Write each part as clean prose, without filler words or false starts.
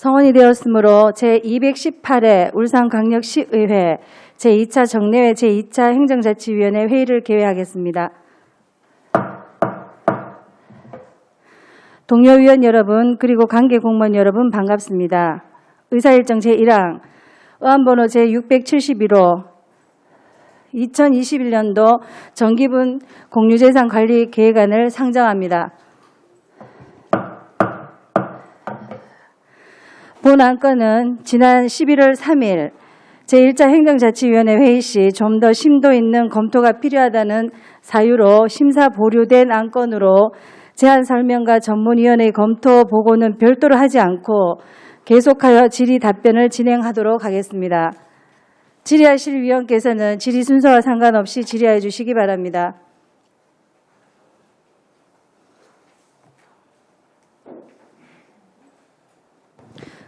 성원이 되었으므로 제218회 울산광역시의회 제2차 정례회 제2차 행정자치위원회 회의를 개회하겠습니다. 동료 위원 여러분 그리고 관계 공무원 여러분 반갑습니다. 의사일정 제1항 의안번호 제671호 2021년도 정기분 공유재산관리 계획안을 상정합니다. 본 안건은 지난 11월 3일 제1차 행정자치위원회 회의 시 좀 더 심도 있는 검토가 필요하다는 사유로 심사 보류된 안건으로 제안 설명과 전문위원회의 검토 보고는 별도로 하지 않고 계속하여 질의 답변을 진행하도록 하겠습니다. 질의하실 위원께서는 질의 순서와 상관없이 질의하여 주시기 바랍니다.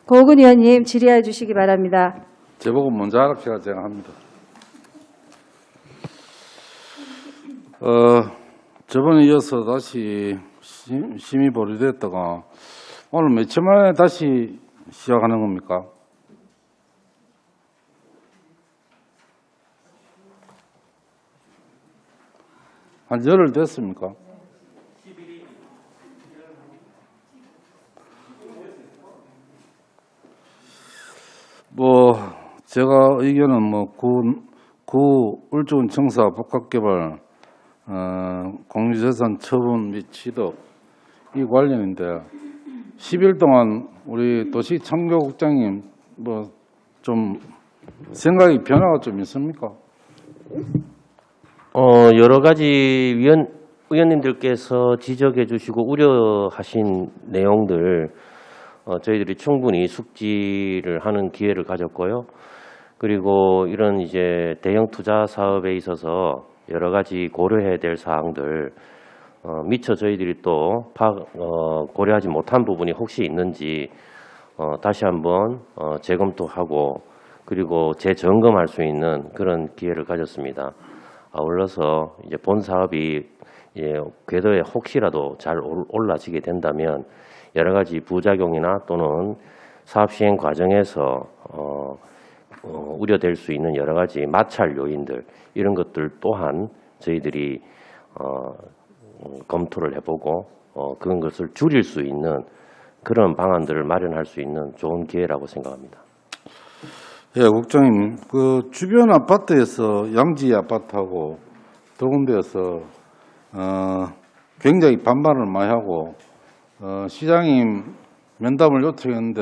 고은 의원님 질의하여 주시기 바랍니다. 제보고 먼저 하락제가 진행합니다. 저번에 이어서 다시 심의 보류됐다가 오늘 며칠 만에 다시 시작하는 겁니까? 한 열흘 됐습니까? 제가 의견은 구 울주군 청사 복합개발 공유재산 처분 및 취득 이 관련인데 10일 동안 우리 도시창조국장님 좀 생각이 변화가 좀 있습니까? 여러 가지 의원님들께서 지적해 주시고 우려하신 내용들 저희들이 충분히 숙지를 하는 기회를 가졌고요. 그리고 이런 이제 대형 투자 사업에 있어서 여러 가지 고려해야 될 사항들 미처 저희들이 또 고려하지 못한 부분이 혹시 있는지 다시 한번 재검토하고 그리고 재점검할 수 있는 그런 기회를 가졌습니다. 아울러서 이제 본 사업이 궤도에 혹시라도 잘 올라지게 된다면 여러 가지 부작용이나 또는 사업 시행 과정에서 우려될 수 있는 여러 가지 마찰 요인들 이런 것들 또한 저희들이 검토를 해보고 그런 것을 줄일 수 있는 그런 방안들을 마련할 수 있는 좋은 기회라고 생각합니다. 예, 국장님, 그 주변 아파트에서 양지 아파트하고 두 군데에서 굉장히 반발을 많이 하고 시장님 면담을 요청했는데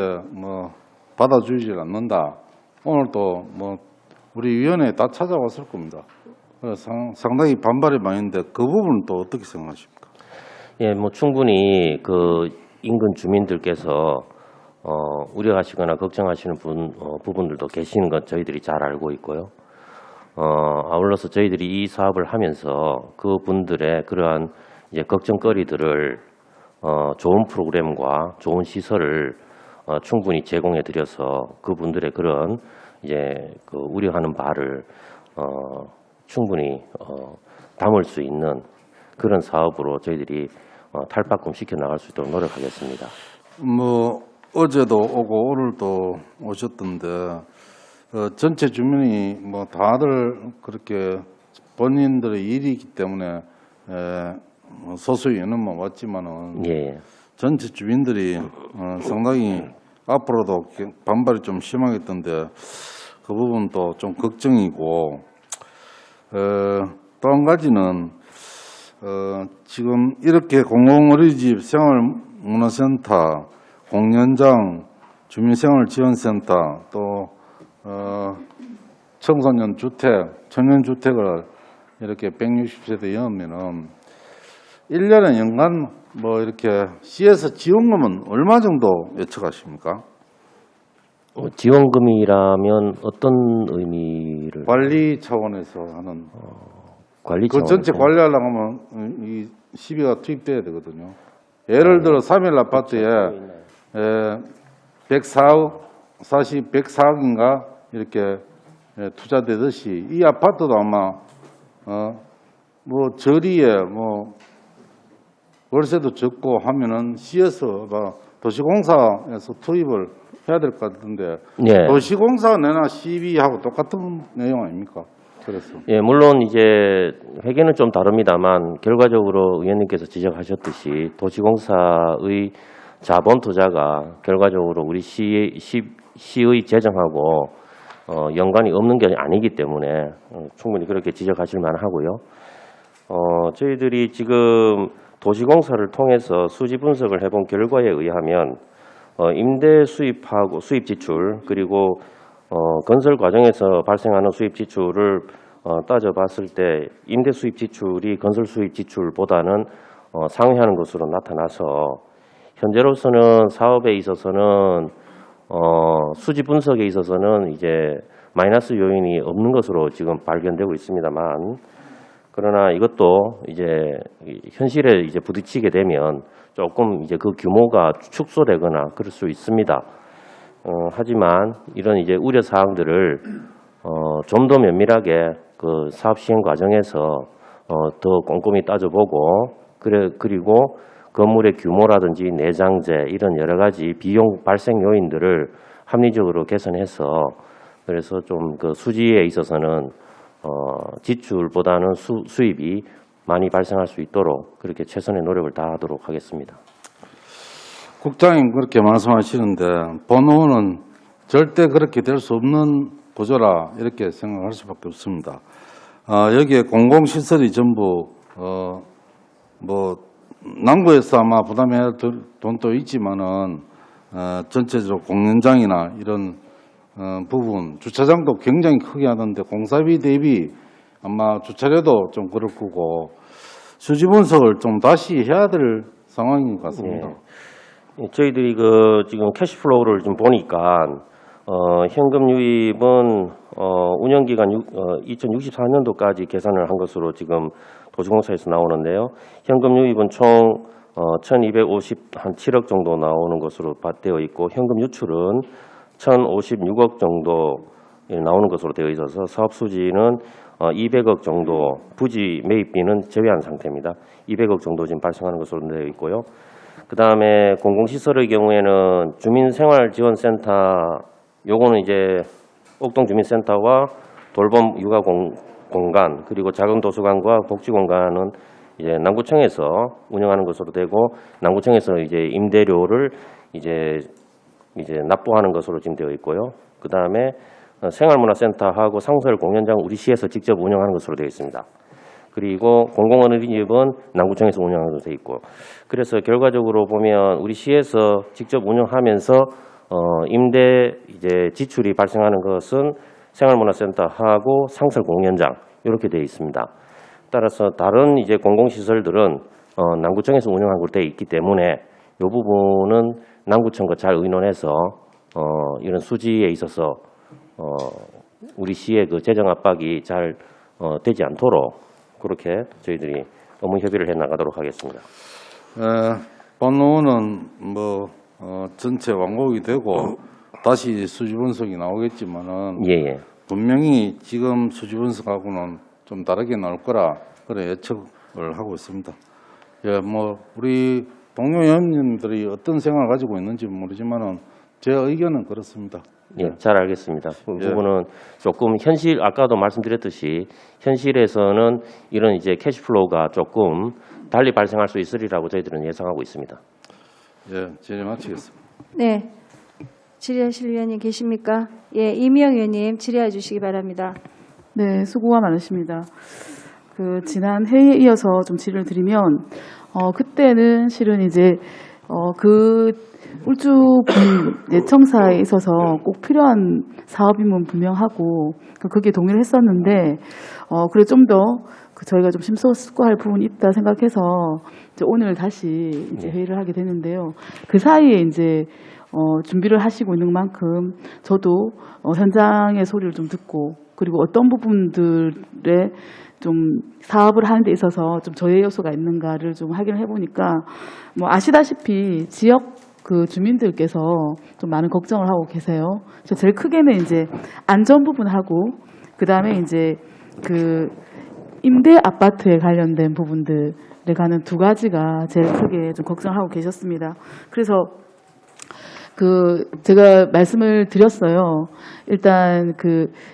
받아주지 않는다. 오늘도 우리 위원회에 다 찾아왔을 겁니다. 상당히 반발이 많이 있는데 그 부분은 또 어떻게 생각하십니까? 예, 충분히 그 인근 주민들께서 우려하시거나 걱정하시는 부분들도 계시는 것 저희들이 잘 알고 있고요. 아울러서 저희들이 이 사업을 하면서 그 분들의 그러한 이제 걱정거리들을 좋은 프로그램과 좋은 시설을 충분히 제공해 드려서 그분들의 그런 이제 그 우려하는 바를 충분히 담을 수 있는 그런 사업으로 저희들이 탈바꿈 시켜 나갈 수 있도록 노력하겠습니다. 어제도 오고 오늘도 오셨던데 전체 주민이 다들 그렇게 본인들의 일이기 때문에 소수 인원만 왔지만은 예. 전체 주민들이 상당히 앞으로도 반발이 좀 심하겠던데 그 부분도 좀 걱정이고 또 한 가지는 지금 이렇게 공공어린이집 생활문화센터 공연장 주민생활지원센터 또 청소년 주택 청년주택을 이렇게 160세대 이하면은 1년에 연간 이렇게 시에서 지원금은 얼마 정도 예측하십니까? 지원금이라면 어떤 의미를? 관리 차원에서 하는. 관리 그 차원에서. 전체 관리하려고 하면 이 시비가 투입돼야 되거든요. 예를 들어 3일 아파트에 104억, 104억인가 이렇게 투자되듯이 이 아파트도 아마 저리에 월세도 적고 하면은 시에서 도시공사에서 투입을 해야 될 것 같은데 예. 도시공사 내나 시비하고 똑같은 내용 아닙니까? 그래서 예, 물론 이제 회계는 좀 다릅니다만 결과적으로 의원님께서 지적하셨듯이 도시공사의 자본 투자가 결과적으로 우리 시의 재정하고 연관이 없는 게 아니기 때문에 충분히 그렇게 지적하실 만하고요. 저희들이 지금 도시공사를 통해서 수지 분석을 해본 결과에 의하면 임대 수입하고 수입 지출 그리고 건설 과정에서 발생하는 수입 지출을 따져봤을 때 임대 수입 지출이 건설 수입 지출보다는 상회하는 것으로 나타나서 현재로서는 사업에 있어서는 수지 분석에 있어서는 이제 마이너스 요인이 없는 것으로 지금 발견되고 있습니다만 그러나 이것도 이제 현실에 이제 부딪히게 되면 조금 이제 그 규모가 축소되거나 그럴 수 있습니다. 하지만 이런 이제 우려 사항들을 좀 더 면밀하게 그 사업 시행 과정에서 더 꼼꼼히 따져보고 그리고 건물의 규모라든지 내장재 이런 여러 가지 비용 발생 요인들을 합리적으로 개선해서 그래서 좀 그 수지에 있어서는 지출보다는 수입이 많이 발생할 수 있도록 그렇게 최선의 노력을 다하도록 하겠습니다. 국장님 그렇게 말씀하시는데 번호는 절대 그렇게 될 수 없는 구조라 이렇게 생각할 수밖에 없습니다. 여기에 공공시설이 전부 뭐 남구에서 아마 부담해야 될 돈도 있지만은 전체적으로 공연장이나 이런 부분 주차장도 굉장히 크게 하던데 공사비 대비 아마 주차료도 좀 그럴 거고 수지 분석을 좀 다시 해야 될 상황인 것 같습니다. 예. 저희들이 그 지금 캐시플로우를 좀 보니까 현금 유입은 운영 기간 2064년도까지 계산을 한 것으로 지금 도시공사에서 나오는데요. 현금 유입은 총 1,257억 정도 나오는 것으로 되어 있고 현금 유출은 1,056억 정도 나오는 것으로 되어 있어서 사업 수지는 200억 정도 부지 매입비는 제외한 상태입니다. 200억 정도 지금 발생하는 것으로 되어 있고요. 그 다음에 공공시설의 경우에는 주민생활지원센터 요거는 이제 옥동주민센터와 돌봄 육아공간 그리고 작은 도서관과 복지공간은 이제 남구청에서 운영하는 것으로 되고 남구청에서 이제 임대료를 이제 납부하는 것으로 지금 되어 있고요. 그 다음에 생활문화센터하고 상설 공연장 우리 시에서 직접 운영하는 것으로 되어 있습니다. 그리고 공공어린이집은 남구청에서 운영하는 것으로 되어 있고 그래서 결과적으로 보면 우리 시에서 직접 운영하면서 임대 이제 지출이 발생하는 것은 생활문화센터하고 상설 공연장 이렇게 되어 있습니다. 따라서 다른 이제 공공시설들은 남구청에서 운영하고 되어 있기 때문에 이 부분은 남구청과 잘 의논해서 이런 수지에 있어서 우리 시의 그 재정 압박이 잘 되지 않도록 그렇게 저희들이 업무 협의를 해 나가도록 하겠습니다. 번호는 뭐 전체 완공이 되고 다시 수지 분석이 나오겠지만은 예. 분명히 지금 수지 분석하고는 좀 다르게 나올 거라 그런 예측을 하고 있습니다. 예, 뭐 우리 동료 의원님들이 어떤 생각을 가지고 있는지 모르지만은 제 의견은 그렇습니다. 예, 잘 알겠습니다. 그 예. 부분은 조금 아까도 말씀드렸듯이 현실에서는 이런 이제 캐시플로우가 조금 달리 발생할 수 있으리라고 저희들은 예상하고 있습니다. 예, 질의 마치겠습니다. 네. 질의하실 위원님 계십니까? 예, 이미영 의원님 질의해 주시기 바랍니다. 네, 수고가 많으십니다. 그 지난 회의에 이어서 좀 질의를 드리면 그때는 실은 이제 그 울주군 예청사에 있어서 꼭 필요한 사업임은 분명하고 그게 동의를 했었는데 그래 좀 더 저희가 좀 심사숙고할 부분이 있다 생각해서 이제 오늘 다시 이제 회의를 하게 되는데요. 그 사이에 이제 준비를 하시고 있는 만큼 저도 현장의 소리를 좀 듣고 그리고 어떤 부분들에 좀 사업을 하는 데 있어서 좀 저해 요소가 있는가를 좀 확인을 해보니까 뭐 아시다시피 지역 그 주민들께서 좀 많은 걱정을 하고 계세요. 그래서 제일 크게는 이제 안전 부분하고 그 다음에 이제 그 임대 아파트에 관련된 부분들에 관한 두 가지가 제일 크게 좀 걱정하고 계셨습니다. 그래서 제가 말씀을 드렸어요. 일단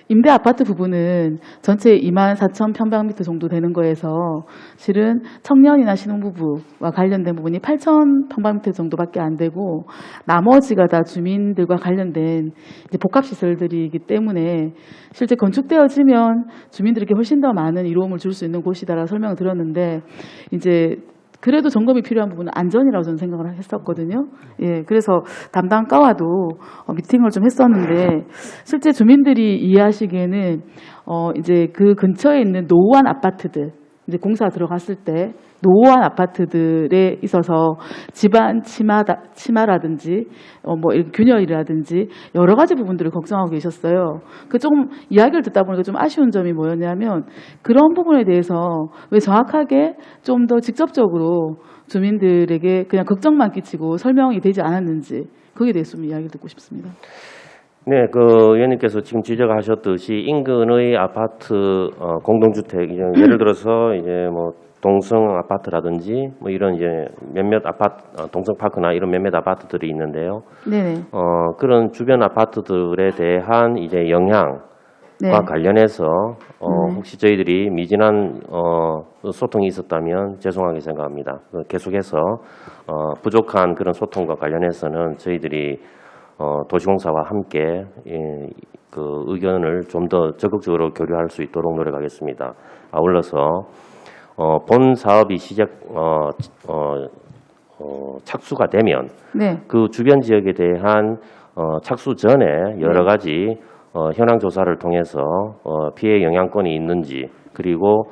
임대 아파트 부분은 전체 24,000평방미터 정도 되는 거에서 실은 청년이나 신혼부부와 관련된 부분이 8,000평방미터 정도밖에 안 되고 나머지가 다 주민들과 관련된 이제 복합시설들이기 때문에 실제 건축되어지면 주민들에게 훨씬 더 많은 이로움을 줄 수 있는 곳이다라고 설명을 드렸는데 이제 그래도 점검이 필요한 부분은 안전이라고 저는 생각을 했었거든요. 예, 그래서 담당과와도 미팅을 좀 했었는데 실제 주민들이 이해하시기에는 이제 그 근처에 있는 노후한 아파트들 이제 공사 들어갔을 때 노후한 아파트들에 있어서 집안 침하라든지 뭐 이렇게 균열이라든지 여러 가지 부분들을 걱정하고 계셨어요. 그 조금 이야기를 듣다 보니까 좀 아쉬운 점이 뭐였냐면 그런 부분에 대해서 왜 정확하게 좀 더 직접적으로 주민들에게 그냥 걱정만 끼치고 설명이 되지 않았는지 거기에 대해서 좀 이야기를 듣고 싶습니다. 네, 의원님께서 지금 지적하셨듯이 인근의 아파트 공동주택 예를 들어서 이제 뭐 동성 아파트라든지 뭐 이런 이제 몇몇 아파트 동성 파크나 이런 몇몇 아파트들이 있는데요. 네네. 그런 주변 아파트들에 대한 이제 영향과 네. 관련해서 혹시 저희들이 미진한 소통이 있었다면 죄송하게 생각합니다. 계속해서 부족한 그런 소통과 관련해서는 저희들이 도시공사와 함께 그 의견을 좀 더 적극적으로 교류할 수 있도록 노력하겠습니다. 아울러서 본 사업이 착수가 되면 네. 그 주변 지역에 대한 착수 전에 여러 가지 현황 조사를 통해서 피해 영향권이 있는지 그리고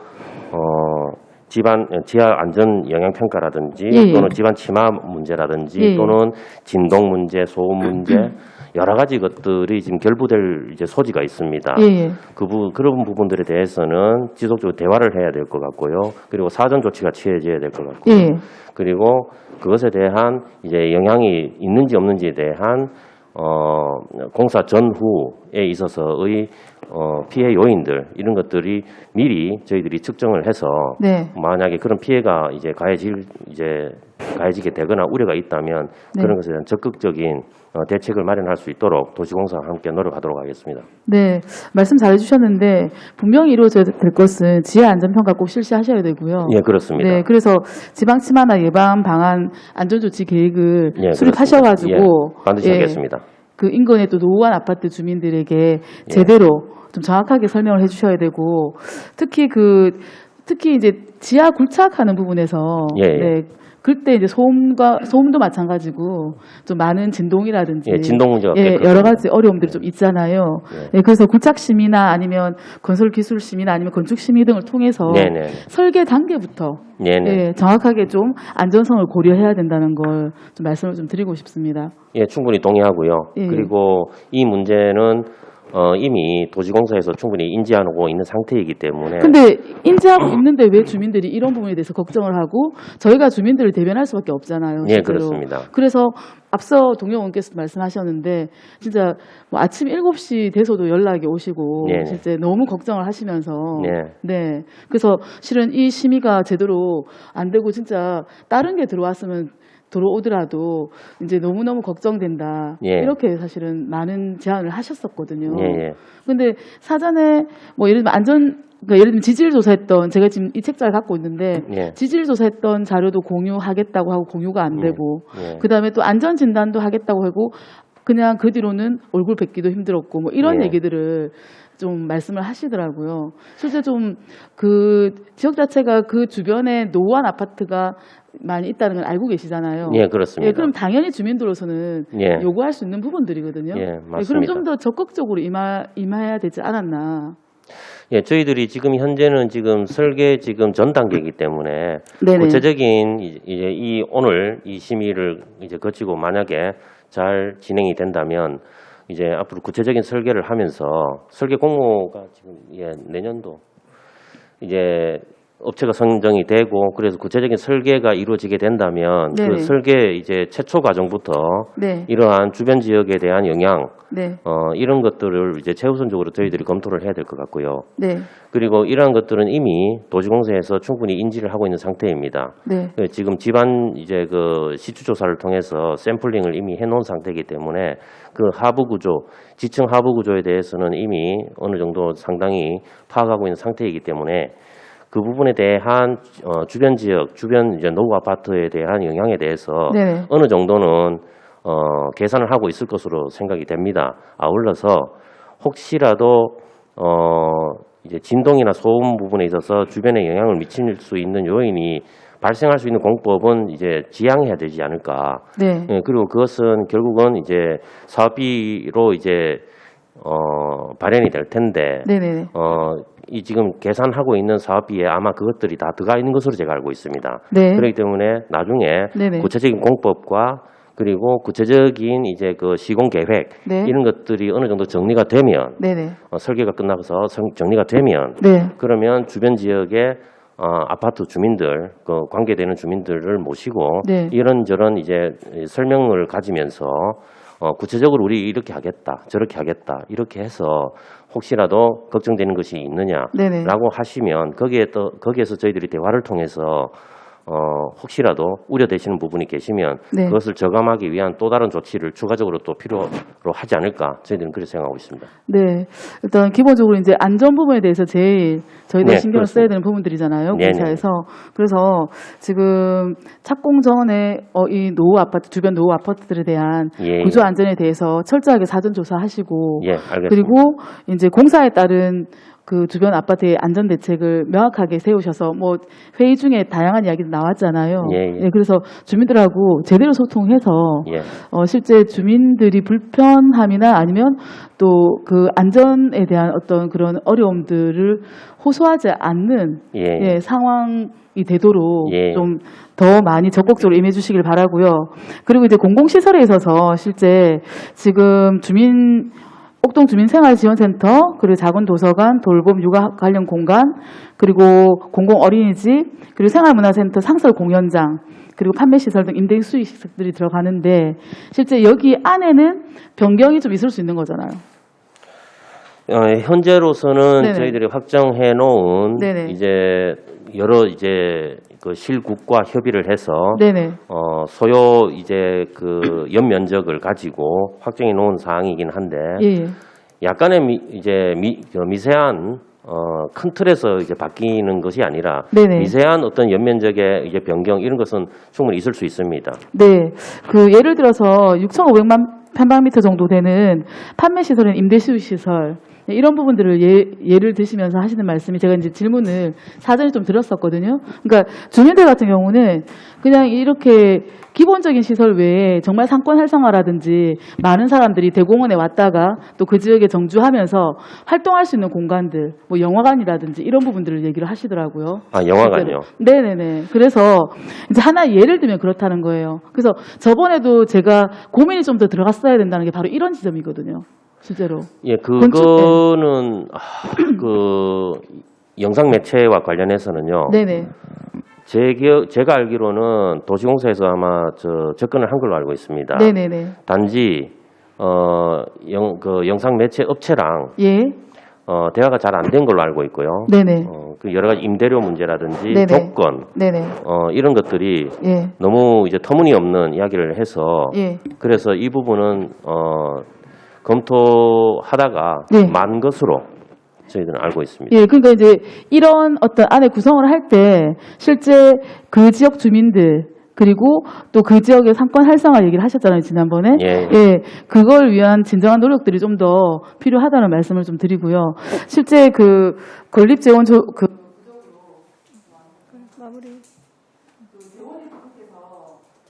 지하 안전 영향 평가라든지 예, 예. 또는 집안 침하 문제라든지 예, 예. 또는 진동 문제, 소음 문제 여러 가지 것들이 지금 결부될 이제 소지가 있습니다. 예, 예. 그런 부분들에 대해서는 지속적으로 대화를 해야 될 것 같고요. 그리고 사전 조치가 취해져야 될 것 같고요. 예. 그리고 그것에 대한 이제 영향이 있는지 없는지에 대한 공사 전후에 있어서의 피해 요인들 이런 것들이 미리 저희들이 측정을 해서 네. 만약에 그런 피해가 이제 가해지게 되거나 우려가 있다면 네. 그런 것에 대한 적극적인 대책을 마련할 수 있도록 도시공사와 함께 노력하도록 하겠습니다. 네, 말씀 잘 해주셨는데 분명히 이루어져야 될 것은 지하 안전평가 꼭 실시하셔야 되고요. 예, 그렇습니다. 네, 그래서 지방 침하나 예방 방안 안전조치 계획을 예, 수립하셔가지고 예, 반드시 하겠습니다. 그 인근의 또 노후한 아파트 주민들에게 제대로 좀 정확하게 설명을 해주셔야 되고 특히 이제 지하 굴착하는 부분에서 예, 예. 네, 그때 이제 소음도 마찬가지고 좀 많은 진동이라든지 진동 문제가 꽤 여러 크습니다. 가지 어려움들이 좀 있잖아요. 예. 그래서 굴착 심의나 아니면 건설 기술 심의나 아니면 건축 심의 등을 통해서 네네. 설계 단계부터 네네. 정확하게 좀 안전성을 고려해야 된다는 걸 좀 말씀을 좀 드리고 싶습니다. 예, 충분히 동의하고요. 예. 그리고 이 문제는 이미 도시공사에서 충분히 인지하고 있는 상태이기 때문에 근데 인지하고 있는데 왜 주민들이 이런 부분에 대해서 걱정을 하고 저희가 주민들을 대변할 수밖에 없잖아요. 예, 실제로. 그렇습니다. 그래서 앞서 동영 의원께서 말씀하셨는데 진짜 뭐 아침 7시 돼서도 연락이 오시고 네네. 실제 너무 걱정을 하시면서 네. 네. 그래서 실은 이 심의가 제대로 안 되고 진짜 다른 게 들어오더라도 이제 너무너무 걱정된다. 예. 이렇게 사실은 많은 제안을 하셨었거든요. 예. 근데 사전에 뭐 예를 들면 예를 들면 지질 조사했던 제가 지금 이 책자를 갖고 있는데 예. 지질 조사했던 자료도 공유하겠다고 하고 공유가 안 되고 예. 그다음에 또 안전 진단도 하겠다고 하고 그냥 그 뒤로는 얼굴 뵙기도 힘들었고 뭐 이런 예. 얘기들을 좀 말씀을 하시더라고요. 실제 좀 그 지역 자체가 그 주변에 노후한 아파트가 많이 있다는 걸 알고 계시잖아요. 예, 그렇습니다. 그럼 당연히 주민들로서는 예. 요구할 수 있는 부분들이거든요. 예, 그럼 맞습니다. 좀 더 적극적으로 임해야 되지 않았나. 예, 저희들이 지금 현재는 지금 설계 지금 전 단계이기 때문에 네네. 구체적인 이제 오늘 이 심의를 이제 거치고 만약에 잘 진행이 된다면 이제 앞으로 구체적인 설계를 하면서 설계 공모가 지금 내년도 이제 업체가 선정이 되고 그래서 구체적인 설계가 이루어지게 된다면 네네. 그 설계 이제 최초 과정부터 네. 이러한 주변 지역에 대한 영향 네. 이런 것들을 이제 최우선적으로 저희들이 검토를 해야 될 것 같고요. 네. 그리고 이러한 것들은 이미 도시공사에서 충분히 인지를 하고 있는 상태입니다. 네. 지금 집안 이제 그 시추 조사를 통해서 샘플링을 이미 해놓은 상태이기 때문에 그 하부 구조, 지층 하부 구조에 대해서는 이미 어느 정도 상당히 파악하고 있는 상태이기 때문에 그 부분에 대한 주변 지역, 주변 이제 노후 아파트에 대한 영향에 대해서 네. 어느 정도는 계산을 하고 있을 것으로 생각이 됩니다. 아울러서 혹시라도 이제 진동이나 소음 부분에 있어서 주변에 영향을 미칠 수 있는 요인이 발생할 수 있는 공법은 이제 지양해야 되지 않을까. 네. 예, 그리고 그것은 결국은 이제 사업비로 이제 발현이 될 텐데 네네. 이 지금 계산하고 있는 사업비에 아마 그것들이 다 들어가 있는 것으로 제가 알고 있습니다. 네. 그렇기 때문에 나중에 네네. 구체적인 공법과 그리고 구체적인 이제 그 시공 계획 네. 이런 것들이 어느 정도 정리가 되면 네네. 설계가 끝나서 정리가 되면 네. 그러면 주변 지역의 아파트 주민들, 그 관계되는 주민들을 모시고 네. 이런저런 이제 설명을 가지면서 구체적으로 우리 이렇게 하겠다, 저렇게 하겠다 이렇게 해서 혹시라도 걱정되는 것이 있느냐라고 네네. 하시면 거기에서 저희들이 대화를 통해서 혹시라도 우려되시는 부분이 계시면 네. 그것을 저감하기 위한 또 다른 조치를 추가적으로 또 필요로 하지 않을까 저희들은 그렇게 생각하고 있습니다. 네. 일단 기본적으로 이제 안전 부분에 대해서 제일 저희들이 네, 신경을 써야 되는 부분들이잖아요. 네네. 공사에서. 그래서 지금 착공 전에 이 노후 아파트, 주변 노후 아파트들에 대한 예, 구조 안전에 대해서 철저하게 사전 조사하시고 예, 알겠습니다. 그리고 이제 공사에 따른 그 주변 아파트의 안전 대책을 명확하게 세우셔서 뭐 회의 중에 다양한 이야기도 나왔잖아요. 예, 예. 네, 그래서 주민들하고 제대로 소통해서 예. 실제 주민들이 불편함이나 아니면 또 그 안전에 대한 어떤 그런 어려움들을 호소하지 않는 예. 예, 상황이 되도록 예. 좀 더 많이 적극적으로 임해 주시길 바라고요. 그리고 이제 공공시설에 있어서 실제 지금 옥동 주민생활지원센터, 그리고 작은 도서관, 돌봄, 육아 관련 공간, 그리고 공공 어린이집, 그리고 생활문화센터, 상설 공연장, 그리고 판매시설 등 임대 수익시설들이 들어가는데 실제 여기 안에는 변경이 좀 있을 수 있는 거잖아요. 현재로서는 네네. 저희들이 확정해 놓은 네네. 이제 여러 이제 그 실국과 협의를 해서 네네. 소요 이제 그 연면적을 가지고 확정해 놓은 사항이긴 한데 예. 약간의 미세한 큰 틀에서 이제 바뀌는 것이 아니라 네네. 미세한 어떤 연면적의 이제 변경 이런 것은 충분히 있을 수 있습니다. 네. 그 예를 들어서 6,500만 평방미터 정도 되는 판매시설인 임대수시설 이런 부분들을 예를 드시면서 하시는 말씀이 제가 이제 질문을 사전에 좀 드렸었거든요. 그러니까 주민들 같은 경우는 그냥 이렇게 기본적인 시설 외에 정말 상권 활성화라든지 많은 사람들이 대공원에 왔다가 또 그 지역에 정주하면서 활동할 수 있는 공간들, 뭐 영화관이라든지 이런 부분들을 얘기를 하시더라고요. 아, 영화관요? 네네네. 그래서 이제 하나 예를 들면 그렇다는 거예요. 그래서 저번에도 제가 고민이 좀 더 들어갔어야 된다는 게 바로 이런 지점이거든요. 실제로. 예, 그거는 그 영상 매체와 관련해서는요. 네네. 제가 알기로는 도시공사에서 아마 접근을 한 걸로 알고 있습니다. 네네네. 단지 영상 매체 업체랑 예. 대화가 잘 안 된 걸로 알고 있고요. 네네. 그 여러 가지 임대료 문제라든지 네네. 조건 네네. 이런 것들이 예. 너무 이제 터무니없는 이야기를 해서 예. 그래서 이 부분은 검토하다가 네. 만 것으로 저희들은 알고 있습니다. 예, 그러니까 이제 이런 어떤 안에 구성을 할 때 실제 그 지역 주민들 그리고 또 그 지역의 상권 활성화 얘기를 하셨잖아요, 지난번에. 예. 예, 그걸 위한 진정한 노력들이 좀 더 필요하다는 말씀을 좀 드리고요. 실제 그 건립재원 마무리.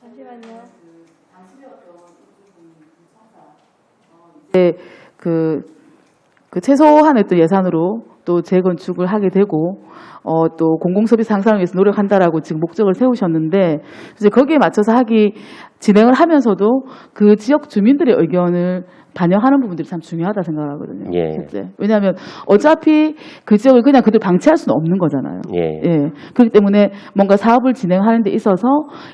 잠시만요. 그 그 최소한의 또 예산으로 또 재건축을 하게 되고 또 공공서비스 향상을 위해서 노력한다라고 지금 목적을 세우셨는데 이제 거기에 맞춰서 진행을 하면서도 그 지역 주민들의 의견을 반영하는 부분들이 참 중요하다 생각하거든요. 예. 실제. 왜냐하면 어차피 그 지역을 그냥 그대로 방치할 수는 없는 거잖아요. 예. 예. 그렇기 때문에 뭔가 사업을 진행하는 데 있어서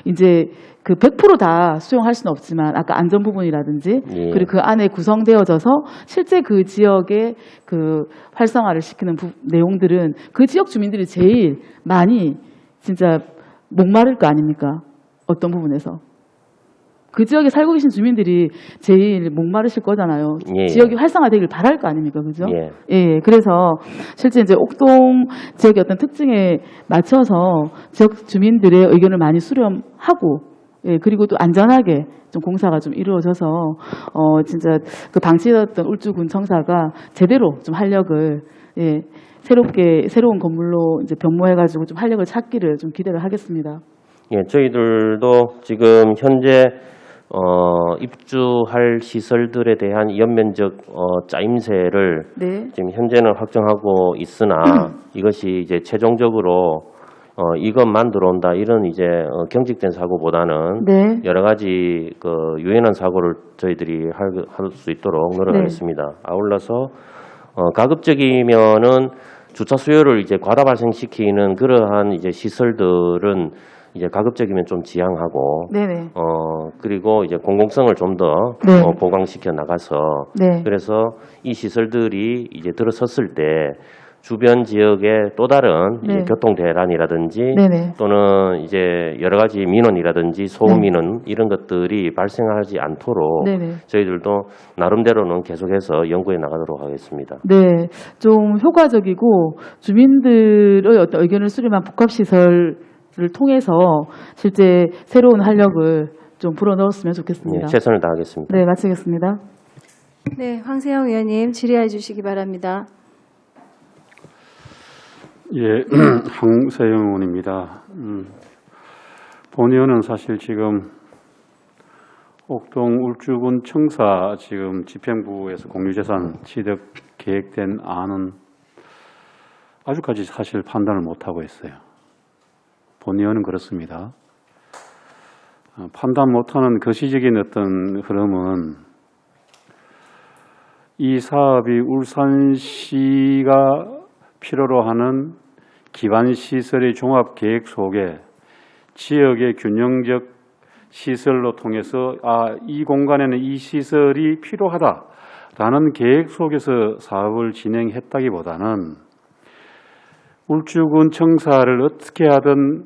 이제 그 100% 다 수용할 수는 없지만 아까 안전 부분이라든지 예. 그리고 그 안에 구성되어져서 실제 그 지역의 그 활성화를 시키는 내용들은 그 지역 주민들이 제일 많이 진짜 목마를 거 아닙니까? 어떤 부분에서. 그 지역에 살고 계신 주민들이 제일 목마르실 거잖아요. 예. 지역이 활성화되길 바랄 거 아닙니까? 그죠? 예. 예. 그래서 실제 이제 옥동 지역의 어떤 특징에 맞춰서 지역 주민들의 의견을 많이 수렴하고 예, 그리고 또 안전하게 좀 공사가 좀 이루어져서 진짜 그 방치했던 울주군 청사가 제대로 좀 활력을 예, 새로운 건물로 이제 변모해가지고 좀 활력을 찾기를 좀 기대를 하겠습니다. 예, 저희들도 지금 현재 입주할 시설들에 대한 연면적 짜임새를 네. 지금 현재는 확정하고 있으나 이것이 이제 최종적으로 이것만 들어온다 이런 이제 경직된 사고보다는 네. 여러 가지 그 유연한 사고를 저희들이 할 수 있도록 노력하겠습니다. 아울러서 가급적이면은 주차 수요를 이제 과다 발생시키는 그러한 이제 시설들은 이제 가급적이면 좀 지양하고 네네. 그리고 이제 공공성을 좀 더 네. 보강시켜 나가서 네. 그래서 이 시설들이 이제 들어섰을 때 주변 지역의 또 다른 네. 이제 교통 대란이라든지 네네. 또는 이제 여러 가지 민원이라든지 소음 민원 이런 것들이 발생하지 않도록 네네. 저희들도 나름대로는 계속해서 연구해 나가도록 하겠습니다. 네, 좀 효과적이고 주민들의 어떤 의견을 수렴한 복합시설을 통해서 실제 새로운 활력을 좀 불어넣었으면 좋겠습니다. 네, 최선을 다하겠습니다. 네, 마치겠습니다. 네, 황세영 의원님 질의해 주시기 바랍니다. 예, 황세영 의원입니다. 본 의원은 사실 지금 옥동 울주군 청사 지금 집행부에서 공유재산 취득 계획된 안은 아직까지 사실 판단을 못하고 있어요. 본 의원은 그렇습니다. 판단 못하는 거시적인 어떤 흐름은 이 사업이 울산시가 필요로 하는 기반시설의 종합계획 속에 지역의 균형적 시설로 통해서 이 공간에는 이 시설이 필요하다라는 계획 속에서 사업을 진행했다기보다는 울주군 청사를 어떻게 하든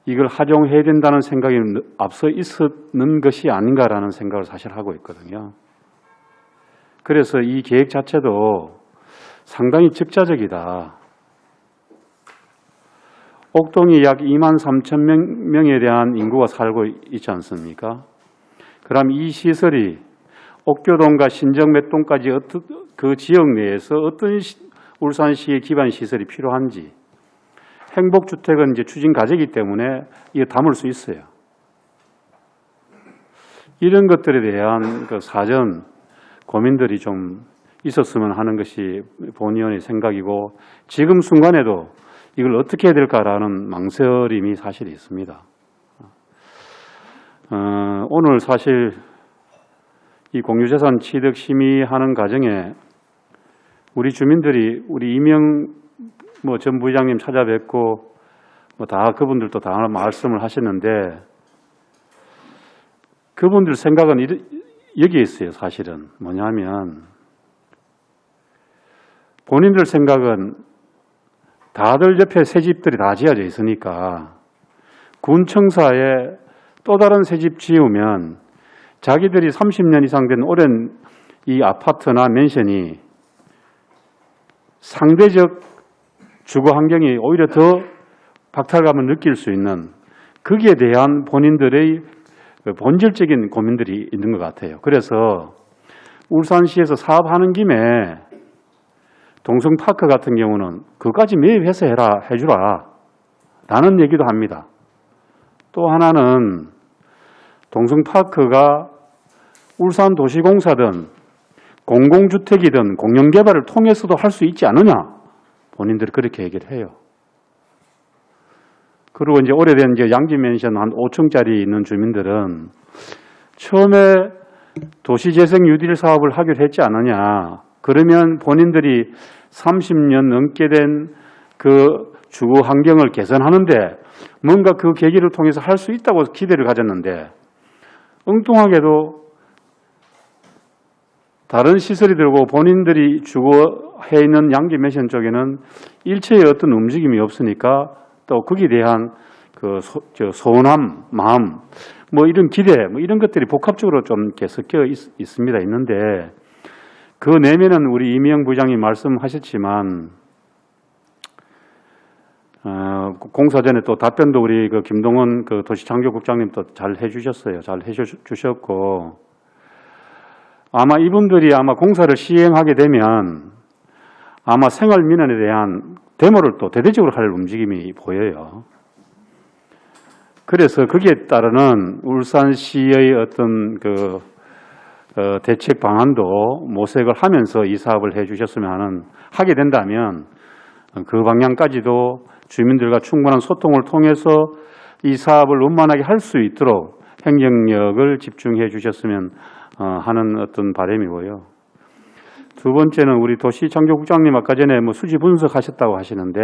이걸 하정해야 된다는 생각이 앞서 있었는 것이 아닌가라는 생각을 사실 하고 있거든요. 그래서 이 계획 자체도 상당히 적자적이다. 옥동이 약 23,000명에 대한 인구가 살고 있지 않습니까? 그럼 이 시설이 옥교동과 신정맷동까지 그 지역 내에서 어떤 울산시의 기반 시설이 필요한지 행복주택은 이제 추진 과제이기 때문에 이거 담을 수 있어요. 이런 것들에 대한 그 사전 고민들이 좀 있었으면 하는 것이 본 의원의 생각이고 지금 순간에도 이걸 어떻게 해야 될까라는 망설임이 사실 있습니다. 오늘 사실 이 공유재산 취득 심의하는 과정에 우리 주민들이 우리 이명 전 부의장님 찾아뵙고 다 그분들도 다 말씀을 하셨는데 그분들 생각은 여기에 있어요. 사실은 뭐냐면 본인들 생각은 다들 옆에 새 집들이 다 지어져 있으니까 군청사에 또 다른 새 집 지으면 자기들이 30년 이상 된 오랜 이 아파트나 맨션이 상대적 주거 환경이 오히려 더 박탈감을 느낄 수 있는 거기에 대한 본인들의 본질적인 고민들이 있는 것 같아요. 그래서 울산시에서 사업하는 김에 동성파크 같은 경우는 그까지 매입해서 해주라 라는 얘기도 합니다. 또 하나는 동성파크가 울산도시공사든 공공주택이든 공영개발을 통해서도 할 수 있지 않느냐. 본인들이 그렇게 얘기를 해요. 그리고 이제 오래된 이제 양지맨션 한 5층짜리 있는 주민들은 처음에 도시재생 뉴딜 사업을 하기로 했지 않느냐. 그러면 본인들이 30년 넘게 된 그 주거 환경을 개선하는데 뭔가 그 계기를 통해서 할 수 있다고 기대를 가졌는데 엉뚱하게도 다른 시설이 들고 본인들이 주거해 있는 양지맨션 쪽에는 일체의 어떤 움직임이 없으니까 또 거기에 대한 그 서운함, 마음, 뭐 이런 기대, 뭐 이런 것들이 복합적으로 좀 이렇게 섞여 있는데 그 내면은 우리 이미영 부장이 말씀하셨지만 공사 전에 또 답변도 우리 그 김동원 그 도시창조국장님도 잘 해주셨어요. 잘 해주셨고 아마 이분들이 아마 공사를 시행하게 되면 아마 생활민원에 대한 데모를 또 대대적으로 할 움직임이 보여요. 그래서 거기에 따르는 울산시의 어떤 그 대책 방안도 모색을 하면서 이 사업을 해주셨으면 하게 된다면 그 방향까지도 주민들과 충분한 소통을 통해서 이 사업을 원만하게 할 수 있도록 행정력을 집중해 주셨으면 하는 어떤 바람이고요. 두 번째는 우리 도시창조국장님 아까 전에 뭐 수지 분석하셨다고 하시는데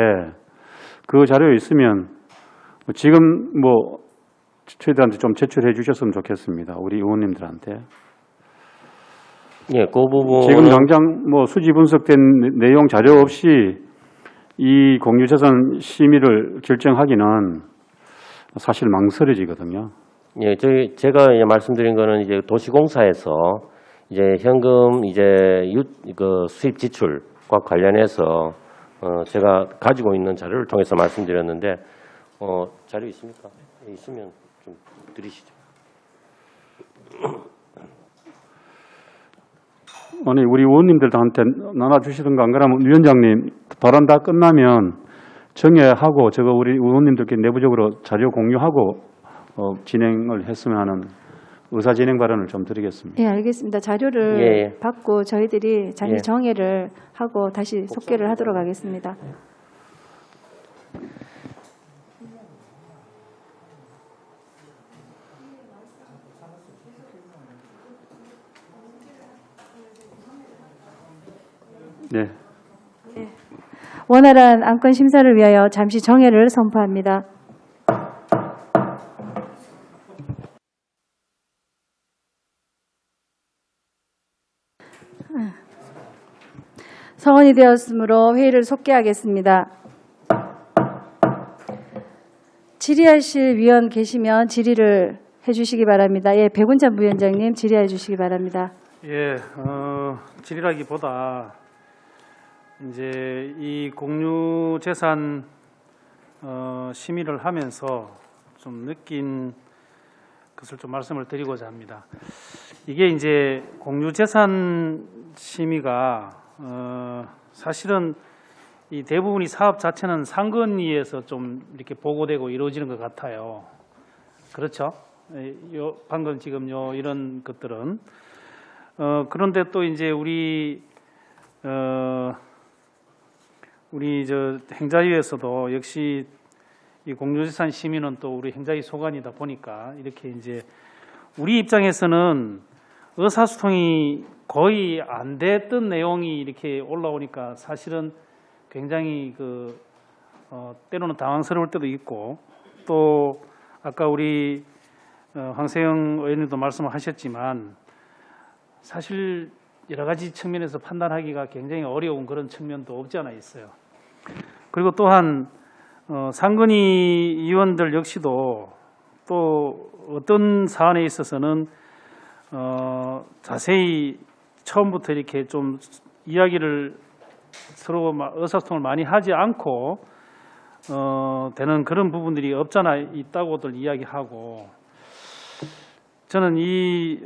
그 자료에 있으면 지금 뭐 저희들한테 좀 제출해 주셨으면 좋겠습니다. 우리 의원님들한테. 예, 그 부분 지금 당장 뭐 수지 분석된 내용 자료 없이 이 공유재산 심의를 결정하기는 사실 망설여지거든요. 예, 제가 이제 말씀드린 거는 이제 도시공사에서 이제 현금 이제 그 수입 지출과 관련해서 제가 가지고 있는 자료를 통해서 말씀드렸는데 자료 있습니까? 있으면 좀 드리시죠. 아니 우리 의원님들한테 나눠주시던가 안 그러면 위원장님 발언 다 끝나면 정회하고 저거 우리 의원님들께 내부적으로 자료 공유하고 진행을 했으면 하는 의사 진행 발언을 좀 드리겠습니다. 예, 알겠습니다. 자료를 예. 받고 저희들이 잠시 예. 정회를 하고 다시 속개를 하도록 하겠습니다. 네. 원활한 안건 심사를 위하여 잠시 정회를 선포합니다. 성원이 되었으므로 회의를 속개하겠습니다. 질의하실 위원 계시면 질의를 해주시기 바랍니다. 예, 백운찬 부위원장님 질의해 주시기 바랍니다. 예, 질의라기보다 이제 이 공유재산 심의를 하면서 좀 느낀 것을 좀 말씀을 드리고자 합니다. 이게 이제 공유재산 심의가 사실은 이 대부분이 사업 자체는 상건위에서 좀 이렇게 보고되고 이루어지는 것 같아요. 그렇죠? 방금 지금 이런 것들은 그런데 또 이제 우리 저 행자위에서도 역시 이 공유재산 심의는 또 우리 행자위 소관이다 보니까 이렇게 이제 우리 입장에서는 의사소통이 거의 안 됐던 내용이 이렇게 올라오니까 사실은 굉장히 때로는 당황스러울 때도 있고 또 아까 우리 황세영 의원님도 말씀하셨지만 사실 여러 가지 측면에서 판단하기가 굉장히 어려운 그런 측면도 없지 않아 있어요. 그리고 또한 상근위 의원들 역시도 또 어떤 사안에 있어서는 자세히 처음부터 이렇게 좀 이야기를 서로 의사소통을 많이 하지 않고 되는 그런 부분들이 없잖아 있다고들 이야기하고 저는 이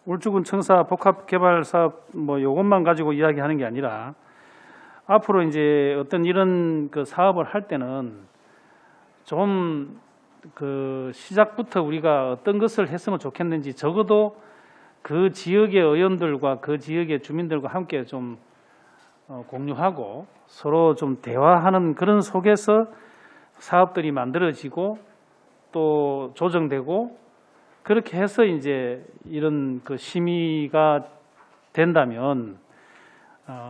울주군 청사 복합개발사업 요것만 가지고 이야기하는 게 아니라 앞으로 이제 어떤 이런 사업을 할 때는 좀 시작부터 우리가 어떤 것을 했으면 좋겠는지 적어도 그 지역의 의원들과 그 지역의 주민들과 함께 좀 공유하고 서로 좀 대화하는 그런 속에서 사업들이 만들어지고 또 조정되고 그렇게 해서 이제 이런 그 심의가 된다면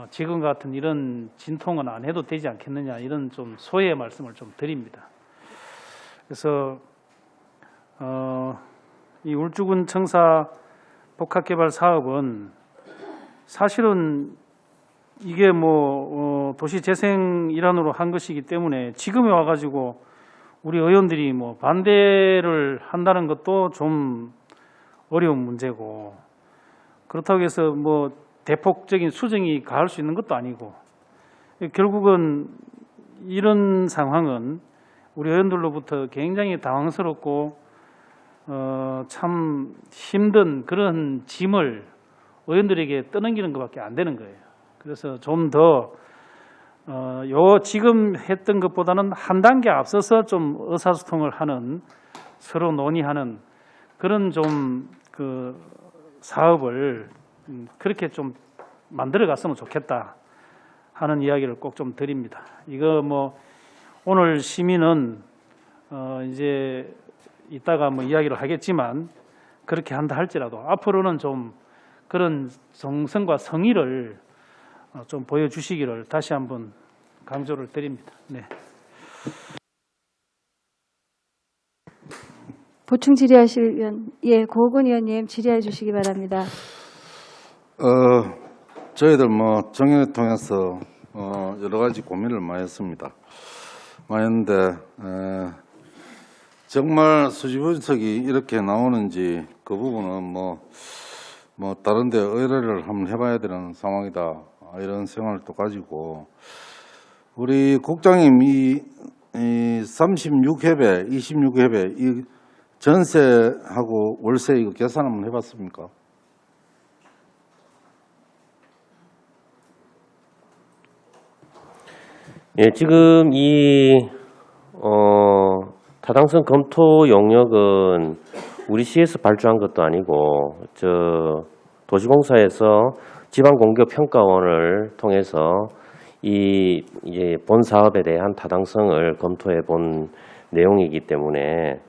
지금 같은 이런 진통은 안 해도 되지 않겠느냐, 이런 좀 소외의 말씀을 좀 드립니다. 그래서 이 울주군 청사 복합개발 사업은 사실은 이게 뭐 도시재생 일환으로 한 것이기 때문에 지금에 와가지고 우리 의원들이 뭐 반대를 한다는 것도 좀 어려운 문제고, 그렇다고 해서 뭐 대폭적인 수정이 가할 수 있는 것도 아니고, 결국은 이런 상황은 우리 의원들로부터 굉장히 당황스럽고 참 힘든 그런 짐을 의원들에게 떠넘기는 것밖에 안 되는 거예요. 그래서 좀 더 지금 했던 것보다는 한 단계 앞서서 좀 의사소통을 하는, 서로 논의하는 그런 좀 그 사업을 그렇게 좀 만들어 갔으면 좋겠다 하는 이야기를 꼭 좀 드립니다. 이거 뭐 오늘 시민은 이제 이따가 뭐 이야기를 하겠지만 그렇게 한다 할지라도 앞으로는 좀 그런 정성과 성의를 좀 보여주시기를 다시 한번 강조를 드립니다. 네. 보충 질의하실 의원, 예, 고은 의원님 질의해 주시기 바랍니다. 저희들 뭐 정연을 통해서 여러 가지 고민을 많이 했습니다. 많이 했는데 정말 수지 분석이 이렇게 나오는지 그 부분은 뭐 다른 데 의뢰를 한번 해봐야 되는 상황이다, 이런 생각을 또 가지고, 우리 국장님 이 36회배, 26회배 이 전세하고 월세 이거 계산 한번 해봤습니까? 예, 지금 이 타당성 검토 용역은 우리 시에서 발주한 것도 아니고 도시공사에서 지방공급평가원을 통해서 이제 본 사업에 대한 타당성을 검토해 본 내용이기 때문에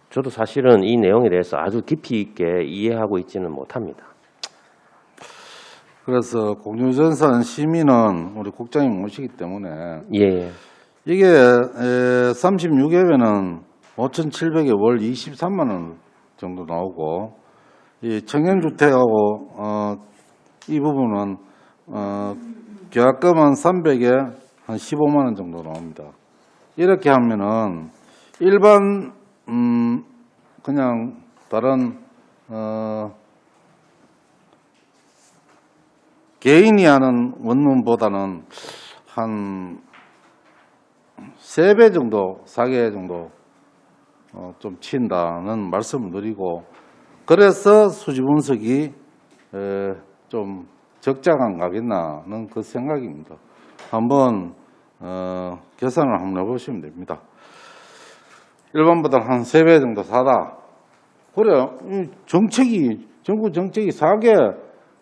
저도 사실은 이 내용에 대해서 아주 깊이 있게 이해하고 있지는 못합니다. 그래서 공유전산 심의는 우리 국장님 모시기 때문에 예. 이게 36회배는 5,700에 월 23만 원 정도 나오고, 이 청년주택하고 이 부분은 계약금은 300에 한 15만 원 정도 나옵니다. 이렇게 하면은 일반 그냥 다른 개인이 하는 원룸보다는 한 3배 정도, 4개 정도 좀 친다는 말씀을 드리고, 그래서 수지 분석이 좀 적자가 가겠나는 그 생각입니다. 한번 계산을 한번 해보시면 됩니다. 일반보다 한 3배 정도 사다. 그래요. 정부 정책이 4개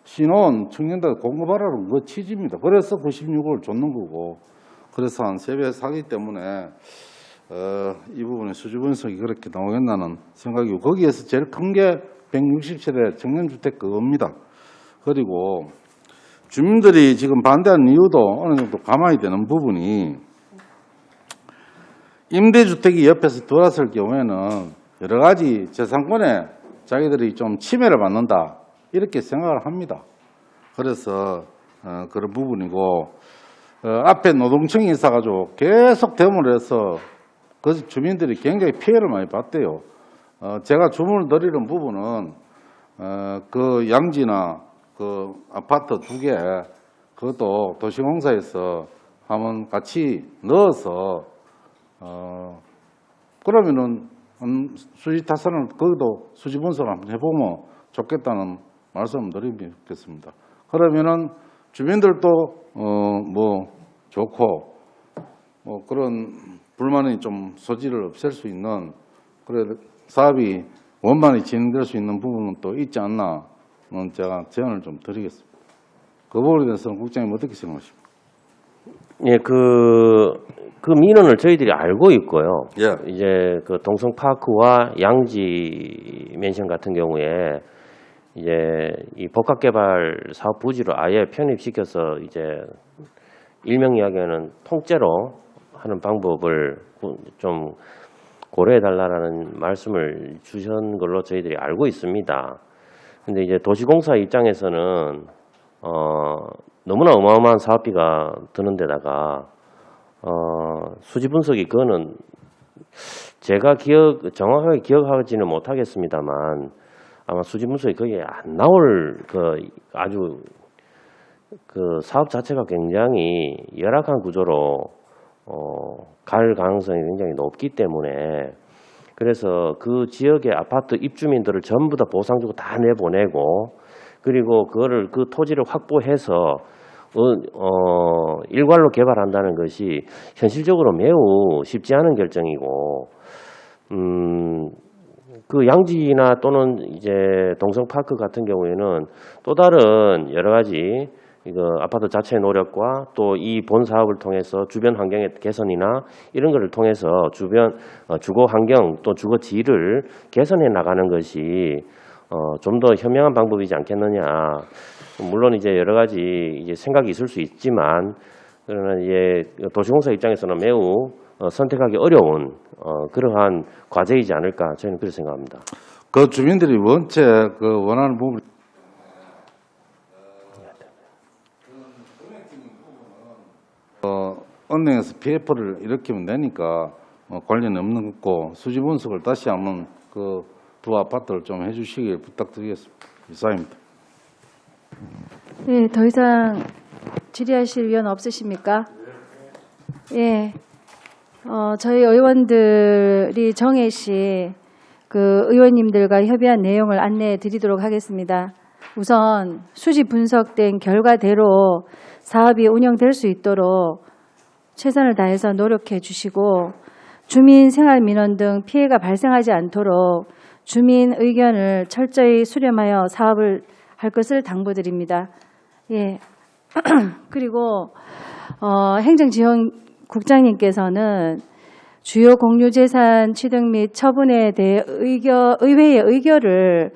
신혼 청년들 공급하라는 그 취지입니다. 그래서 96을 줬는 거고, 그래서 한 3배 사기 때문에 이 부분에 수지 분석이 그렇게 나오겠나는 생각이고, 거기에서 제일 큰 게 167회 청년주택 그겁니다. 그리고 주민들이 지금 반대하는 이유도 어느 정도 감안이 되는 부분이, 임대주택이 옆에서 들어왔을 경우에는 여러 가지 재산권에 자기들이 좀 침해를 받는다, 이렇게 생각을 합니다. 그래서 그런 부분이고, 앞에 노동청이 있어가지고 계속 데모를 해서 그 주민들이 굉장히 피해를 많이 봤대요. 제가 주문을 드리는 부분은 그 양지나 그 아파트 2개, 그것도 도시공사에서 한번 같이 넣어서 그러면은 수지 타산을 거기도 수지 분석을 한번 해보면 좋겠다는 말씀을 드리겠습니다. 그러면은 주민들도 뭐 좋고, 그런 불만이 좀 소지를 없앨 수 있는 그래 사업이 원만히 진행될 수 있는 부분은 또 있지 않나 제가 제안을 좀 드리겠습니다. 그 부분에 대해서는 국장님 어떻게 생각하십니까? 예, 그 민원을 저희들이 알고 있고요. 예. 이제 그 동성파크와 양지 맨션 같은 경우에 이제 이 복합개발 사업 부지로 아예 편입시켜서 이제 일명 이야기하는 통째로 하는 방법을 좀 고려해달라는 말씀을 주신 걸로 저희들이 알고 있습니다. 근데 이제 도시공사 입장에서는 너무나 어마어마한 사업비가 드는 데다가 수지 분석이 그거는 제가 정확하게 기억하지는 못하겠습니다만 아마 수지 분석이 거기에 안 나올 아주 그 사업 자체가 굉장히 열악한 구조로 갈 가능성이 굉장히 높기 때문에 그래서 그 지역의 아파트 입주민들을 전부 다 보상 주고 다 내보내고 그리고 그 토지를 확보해서 일괄로 개발한다는 것이 현실적으로 매우 쉽지 않은 결정이고 그 양지나 또는 이제 동성파크 같은 경우에는 또 다른 여러 가지 아파트 자체의 노력과 또 이 본 사업을 통해서 주변 환경의 개선이나 이런 것을 통해서 주변 주거 환경 또 주거 질을 개선해 나가는 것이 좀 더 현명한 방법이지 않겠느냐. 물론 이제 여러 가지 이제 생각이 있을 수 있지만 그러나 이제 도시공사 입장에서는 매우 선택하기 어려운 그러한 과제이지 않을까 저희는 그렇게 생각합니다. 그 주민들이 원체 원하는 부분 은행에서 PF를 일으키면 되니까 관련이 없는 거고 수지 분석을 다시 한번 그 두 아파트를 좀 해주시길 부탁드리겠습니다. 이상입니다. 예, 더 이상 질의하실 위원 없으십니까? 예, 저희 의원들이 정혜 씨 그 의원님들과 협의한 내용을 안내해 드리도록 하겠습니다. 우선 수지 분석된 결과대로 사업이 운영될 수 있도록 최선을 다해서 노력해 주시고 주민 생활 민원 등 피해가 발생하지 않도록 주민 의견을 철저히 수렴하여 사업을 할 것을 당부드립니다. 예. 그리고 행정지원국장님께서는 주요 공유재산 취득 및 처분에 대해 의회의 의결을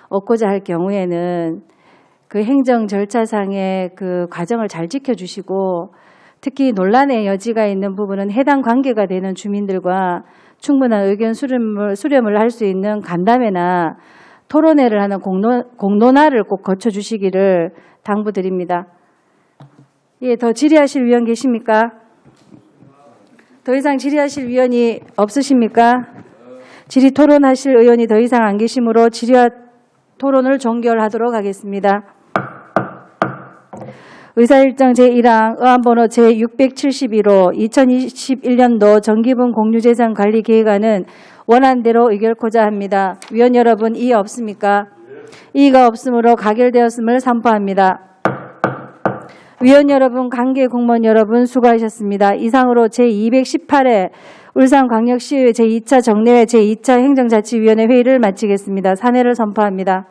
얻고자 할 경우에는 그 행정 절차상의 그 과정을 잘 지켜주시고 특히 논란의 여지가 있는 부분은 해당 관계가 되는 주민들과 충분한 의견 수렴을 할 수 있는 간담회나 토론회를 하는 공론화를 꼭 거쳐주시기를 당부드립니다. 예, 더 질의하실 위원 계십니까? 더 이상 질의하실 위원이 없으십니까? 질의 토론하실 의원이 더 이상 안 계시므로 질의와 토론을 종결하도록 하겠습니다. 의사일정 제1항 의안번호 제671호 2021년도 정기분 공유재산관리계획안은 원안대로 의결코자 합니다. 위원 여러분 이의 없습니까? 이의가 없으므로 가결되었음을 선포합니다. 위원 여러분, 관계 공무원 여러분 수고하셨습니다. 이상으로 제218회 울산광역시의회 제2차 정례회 제2차 행정자치위원회 회의를 마치겠습니다. 산회를 선포합니다.